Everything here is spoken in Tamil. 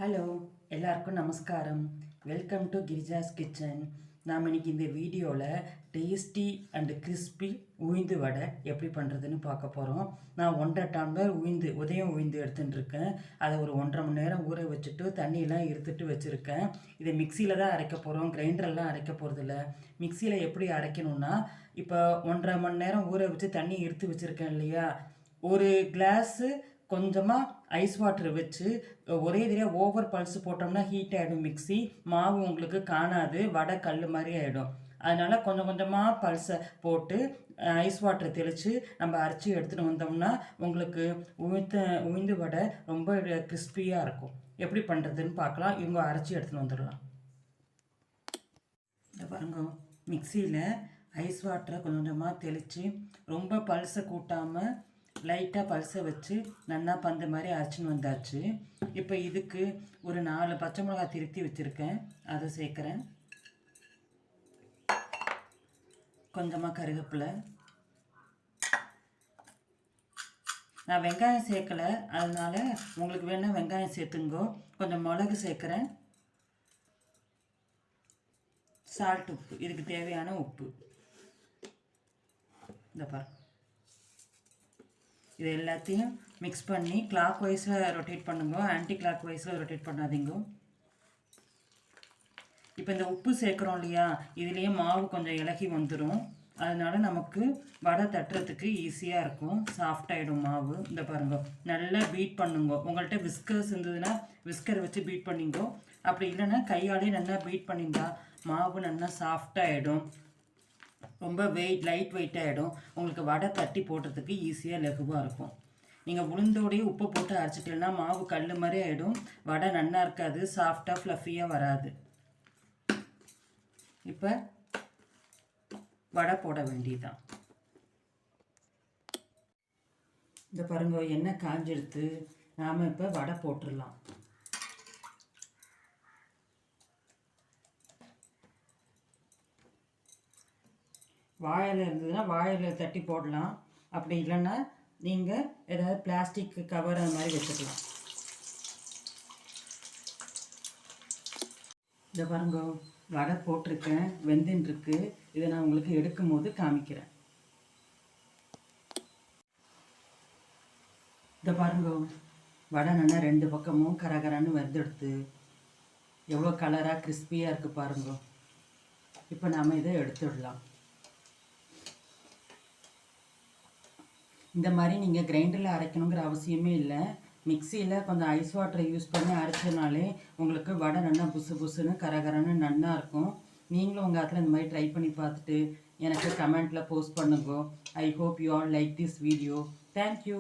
ஹலோ எல்லாருக்கும் நமஸ்காரம். Welcome to Girija's kitchen. நாம் இன்னைக்கு இந்த வீடியோவில் டேஸ்டி அண்டு கிறிஸ்பி உளுந்து வடை எப்படி பண்ணுறதுன்னு பார்க்க போகிறோம். நான் 1.5 டம்ளர் உதயம் உளுந்து எடுத்துட்டுருக்கேன். அதை ஒரு 1.5 மணி நேரம் ஊற வச்சுட்டு தண்ணியெல்லாம் இருத்துட்டு வச்சுருக்கேன். இதை மிக்சியில் தான் அரைக்க போகிறோம், கிரைண்டரெல்லாம் அரைக்க போகிறதில்ல. மிக்சியில் எப்படி அரைக்கணும்னா, இப்போ 1.5 மணி நேரம் ஊற வச்சு தண்ணி எடுத்து வச்சுருக்கேன் இல்லையா, ஒரு கிளாஸு கொஞ்சமாக ஐஸ் வாட்டர் வச்சு ஒரே தடவை ஓவர் பல்ஸ் போட்டோம்னா ஹீட் ஆகிடும் மிக்ஸி. மாவு உங்களுக்கு காணாது, வடை கல் மாதிரி ஆகிடும். அதனால் கொஞ்சம் கொஞ்சமாக பல்ஸை போட்டு ஐஸ் வாட்டர் தெளித்து நம்ம அரைச்சி எடுத்துகிட்டு வந்தோம்னா உங்களுக்கு உளுந்து வடை ரொம்ப கிறிஸ்பியாக இருக்கும். எப்படி பண்ணுறதுன்னு பார்க்கலாம். இவங்க அரைச்சி எடுத்துகிட்டு வந்துடலாம். இந்த பாருங்க, மிக்சியில் ஐஸ் வாட்டரை கொஞ்சம் கொஞ்சமாக தெளித்து ரொம்ப பல்ஸை கூட்டாமல் லைட்டாக பல்ஸை வச்சு நல்லா பந்து மாதிரி அரைச்சின்னு வந்தாச்சு. இப்போ இதுக்கு ஒரு 4 பச்சை மிளகாய் திருத்தி வச்சுருக்கேன், அதை சேர்க்குறேன். கொஞ்சமாக கருவேப்பிலை. நான் வெங்காயம் சேர்க்கலை, அதனால் உங்களுக்கு வேணால் வெங்காயம் சேர்த்துங்கோ. கொஞ்சம் மிளகு சேர்க்குறேன். சால்ட், உப்பு, இதுக்கு தேவையான உப்பு. இந்த பாரு, இது எல்லாத்தையும் மிக்ஸ் பண்ணி கிளாக் வைஸில் ரொட்டேட் பண்ணுங்க, ஆன்டி கிளாக் வைஸில் ரொட்டேட் பண்ணாதீங்க. இப்போ இந்த உப்பு சேர்க்குறோம் இல்லையா, இதுலேயே மாவு கொஞ்சம் இலகி வந்துடும். அதனால் நமக்கு வடை தட்டுறதுக்கு ஈஸியாக இருக்கும், சாஃப்டாகிடும் மாவு. இந்த பாருங்க, நல்லா பீட் பண்ணுங்க. உங்கள்கிட்ட விஸ்கர்ஸ் இருந்ததுன்னா விஸ்கர் வச்சு பீட் பண்ணிங்கோ. அப்படி இல்லைன்னா கையாலே நல்லா பீட் பண்ணியிருந்தா மாவு நல்லா சாஃப்டாகிடும். ரொம்ப லைட் வெயிட்டாகிடும். உங்களுக்கு வடை தட்டி போடுறதுக்கு ஈஸியாக லகுவாக இருக்கும். நீங்கள் உளுந்தோடையே உப்பு போட்டு அரைச்சிட்டீங்கன்னா மாவு கல் மாதிரி ஆகிடும், வடை நல்லா இருக்காது, சாஃப்டாக ஃப்ளஃபியாக வராது. இப்போ வடை போட வேண்டியதுதான். இந்த பாருங்க, எண்ணெய் காஞ்செடுத்து நாம் இப்போ வடை போட்டுடலாம். வாழையில் இருந்ததுன்னா வாழையில் தட்டி போடலாம். அப்படி இல்லைன்னா நீங்கள் ஏதாவது பிளாஸ்டிக் கவர் அது மாதிரி வச்சுக்கலாம். இதை பாருங்க, வடை போட்டிருக்கேன், வெந்துன்ருக்கு. இதை நான் உங்களுக்கு எடுக்கும் போது காமிக்கிறேன். இதை பாருங்க, வடை நல்லா 2 பக்கமும் கரகரன்னு வெந்தெடுத்து எவ்வளோ கலராக கிறிஸ்பியாக இருக்குது பாருங்க. இப்போ நாம் இதை எடுத்துடலாம். இந்த மாதிரி நீங்கள் கிரைண்டரில் அரைக்கணுங்கிற அவசியமே இல்லை. மிக்சியில் கொஞ்சம் ஐஸ் வாட்டரை யூஸ் பண்ணி அரைச்சனாலே உங்களுக்கு வடை நல்லா புசு புசுன்னு கரகரன்னு நல்லா இருக்கும். நீங்களும் உங்கள் இடத்துல இந்த மாதிரி ட்ரை பண்ணி பார்த்துட்டு எனக்கு கமெண்ட்டில் போஸ்ட் பண்ணுங்க. I hope you all like this video. Thank you.